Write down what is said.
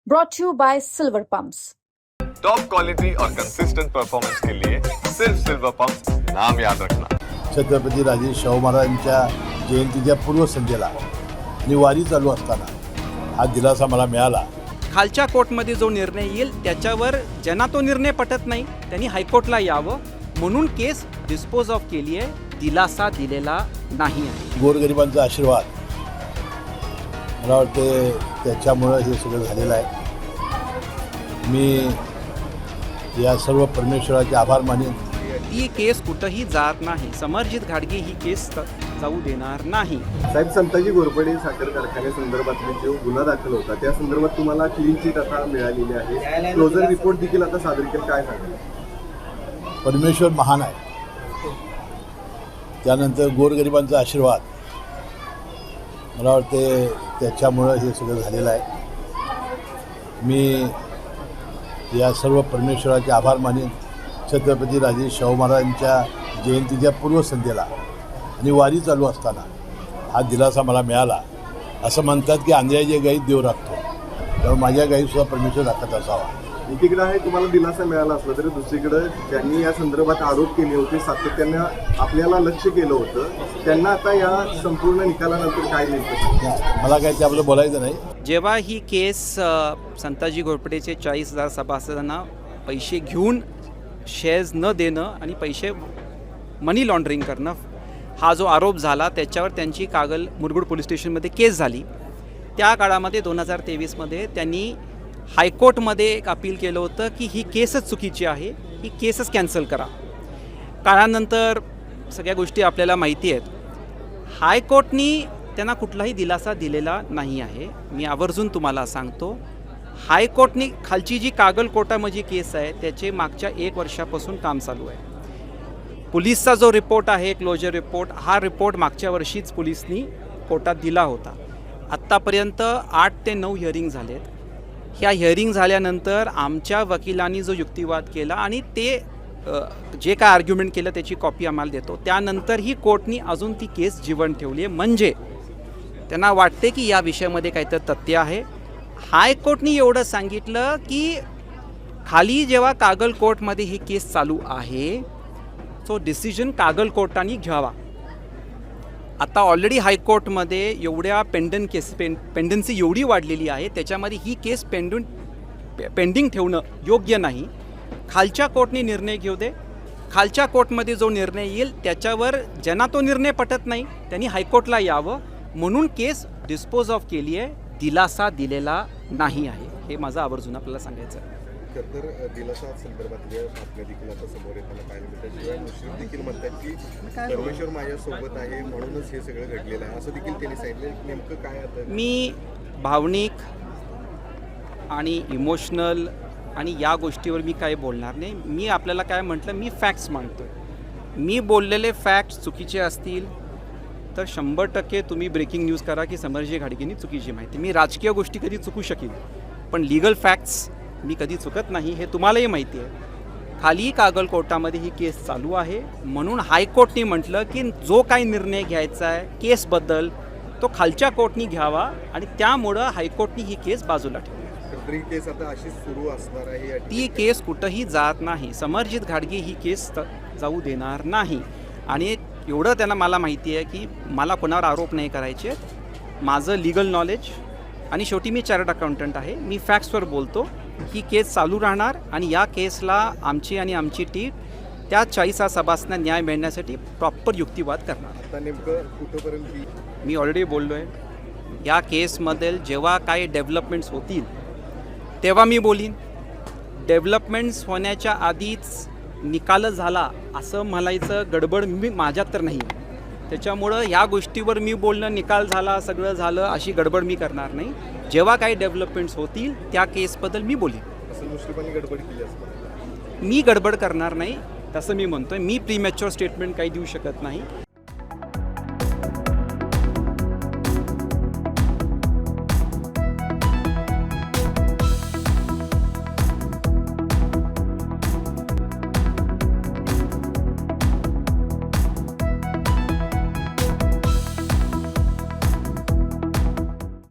brought to you by Silver Pumps. Top quality और consistent performance के लिए सिर्फ silver pump नाम याद रखना। छत्रपती राजे शाहू महाराजांच्या जयंतीच्या पूर्वसंध्येला आणि वारी चालू असताना हा दिलासा मला मिळाला। खालच्या कोर्टमध्ये जो निर्णय येईल त्याच्यावर ज्यांना तो निर्णय पटत नाही त्यांनी हायकोर्टला यावं म्हणून केस डिस्पोज ऑफ केली आहे, दिलासा दिलेला नाही आहे। गोरगरिबांचा आशीर्वाद मला वाटते त्याच्यामुळे हे सगळं झालेलं आहे। मी या सर्व परमेश्वराचे आभार मानेन। ती केस कुठंही जात नाही, समरजित घाटगे ही केस जाऊ देणार नाही। साहेब, संताजी घोरपडे साखर कारखान्यासंदर्भातला जो गुन्हा दाखल होता त्या संदर्भात तुम्हाला क्लीन चिट आता मिळालेली आहे, क्लोजर रिपोर्ट देखील आता सादर केला, काय सांगाल? परमेश्वर महान आहे, त्यानंतर गोरगरिबांचा आशीर्वाद मला वाटते त्याच्यामुळे हे सगळं झालेलं आहे। मी या सर्व परमेश्वराचे आभार मानेन। छत्रपती राजे शाहू महाराजांच्या जयंतीच्या पूर्वसंध्येला आणि वारी चालू असताना हा दिलासा मला मिळाला। असं म्हणतात की आंधळ्याच्या गाईत देव राखतो, त्यामुळे माझ्या गाईसुद्धा परमेश्वर राखत असावा। एकीकडे आहे तुम्हाला दिलासा मिळाला असला तरी दुसरीकडे ज्यांनी या संदर्भात आरोप केले होते, सातत्यानं आपल्याला लक्ष केलं होतं, त्यांना आता या संपूर्ण निकालानंतर काय मिळतं? मला काय त्याबद्दल बोलायचं नाही। जेव्हा ही केस संताजी घोरपडेचे 40,000 सभासदांना पैसे घेऊन शेअर्स न देणं आणि पैसे मनी लॉन्ड्रिंग करणं हा जो आरोप झाला त्याच्यावर त्यांची कागल मुरगुड पोलीस स्टेशनमध्ये केस झाली। त्या काळामध्ये 2023मध्ये त्यांनी हायकोर्टमध्ये एक अपील केलं होतं की ही केसच चुकीची आहे, ही केसच कॅन्सल करा। काळानंतर सगळ्या गोष्टी आपल्याला माहिती आहेत। हायकोर्टनी त्यांना कुठलाही दिलासा दिलेला नाही आहे। मी आवर्जून तुम्हाला सांगतो, हायकोर्टनी खालची जी कागल कोर्टामध्ये केस आहे त्याचे मागच्या 1 वर्षापासून काम चालू आहे। पोलीसचा जो रिपोर्ट आहे क्लोजर रिपोर्ट, हा रिपोर्ट मागच्या वर्षीच पोलिसनी कोर्टात दिला होता। आत्तापर्यंत 8 ते 9 हिअरिंग झालेत। ह्या हिअरिंग झाल्यानंतर आमच्या वकिलांनी जो युक्तिवाद केला आणि ते जे काय आर्ग्युमेंट केलं त्याची कॉपी आम्हाला देतो, त्यानंतरही कोर्टनी अजून ती केस जिवंत ठेवली आहे। म्हणजे त्यांना वाटते की या विषयामध्ये काहीतरी तथ्य आहे। हायकोर्टनी एवढं सांगितलं की खाली जेव्हा कागल कोर्टमध्ये ही केस चालू आहे तो डिसिजन कागल कोर्टाने घ्यावा। आता ऑलरेडी हायकोर्टमध्ये एवढ्या पेंडन्सी एवढी वाढलेली आहे, त्याच्यामध्ये ही केस पेंडिंग ठेवणं योग्य नाही। खालच्या कोर्टने निर्णय घेऊ दे, खालच्या कोर्टमध्ये जो निर्णय येईल त्याच्यावर ज्यांना तो निर्णय पटत नाही त्यांनी हायकोर्टला यावं म्हणून केस डिस्पोज ऑफ केली आहे, दिलासा दिलेला नाही आहे। हे माझं आवर्जून आपल्याला सांगायचं आहे। तर दिलासा संदर्भातल्या बातम्या देखील आता समोर येताना पाहायला मिळतात। शिवाय मुश्रीफ देखील म्हणतात की परमेश्वर माझ्यासोबत आहे म्हणूनच हे सगळं घडलेलं आहे, असं देखील त्यांनी सांगितलं। नेमकं काय आता? मी भावनिक आणि इमोशनल आणि या गोष्टीवर मी काय बोलणार नाही। मी आपल्याला काय म्हटलं, मी फॅक्ट्स मांडतो। मी बोललेले फॅक्ट्स चुकीचे असतील तर 100% तुम्ही ब्रेकिंग न्यूज करा की समरजी घाटगेंनी चुकीची माहिती। मी राजकीय गोष्टी कधी चुकू शकेन पण लीगल फॅक्ट्स मी कधी चुकत नाही, हे तुम्हालाही माहिती आहे। खाली कागल कोर्टामध्ये ही केस चालू आहे म्हणून हायकोर्टने म्हटलं की जो काही निर्णय घ्यायचा आहे केसबद्दल तो खालच्या कोर्टनी घ्यावा आणि त्यामुळं हायकोर्टनी ही केस बाजूला ठेवली। ही केस आता अशीच सुरू असणार आहे? ती केस कुठंही जात नाही, समरजित घाटगे ही केस जाऊ देणार नाही। आणि एवढं त्यांना मला माहिती आहे की मला कोणावर आरोप नाही करायचे, माझं लीगल नॉलेज आणि शेवटी मी चार्टर्ड अकाउंटंट आहे, मी फॅक्ट्सवर बोलतो। ही केस चालू राहणार आणि या केसला आमची आणि आमची टीम त्या 40 सभासदांना न्याय मिळण्यासाठी प्रॉपर युक्तिवाद करणार। आता नेमकं कुठंपर्यंत? मी ऑलरेडी बोललो आहे, या केसमधील जेव्हा काही डेव्हलपमेंट्स होतील तेव्हा मी बोलीन। डेव्हलपमेंट्स होण्याच्या आधीच निकाल झाला असं म्हणायचं गडबड माझ्यात तर नाही, त्याच्यामुळं ह्या गोष्टीवर मी बोलणं निकाल झाला सगळं झालं अशी गडबड मी करणार नाही। जेव्हा काही डेव्हलपमेंट्स होतील त्या केसबद्दल मी बोलीन। असं मुश्रीफांनी गडबड केली असं मी गडबड करणार नाही तसं मी म्हणतोय। मी प्रीमॅच्युअर स्टेटमेंट काही देऊ शकत नाही।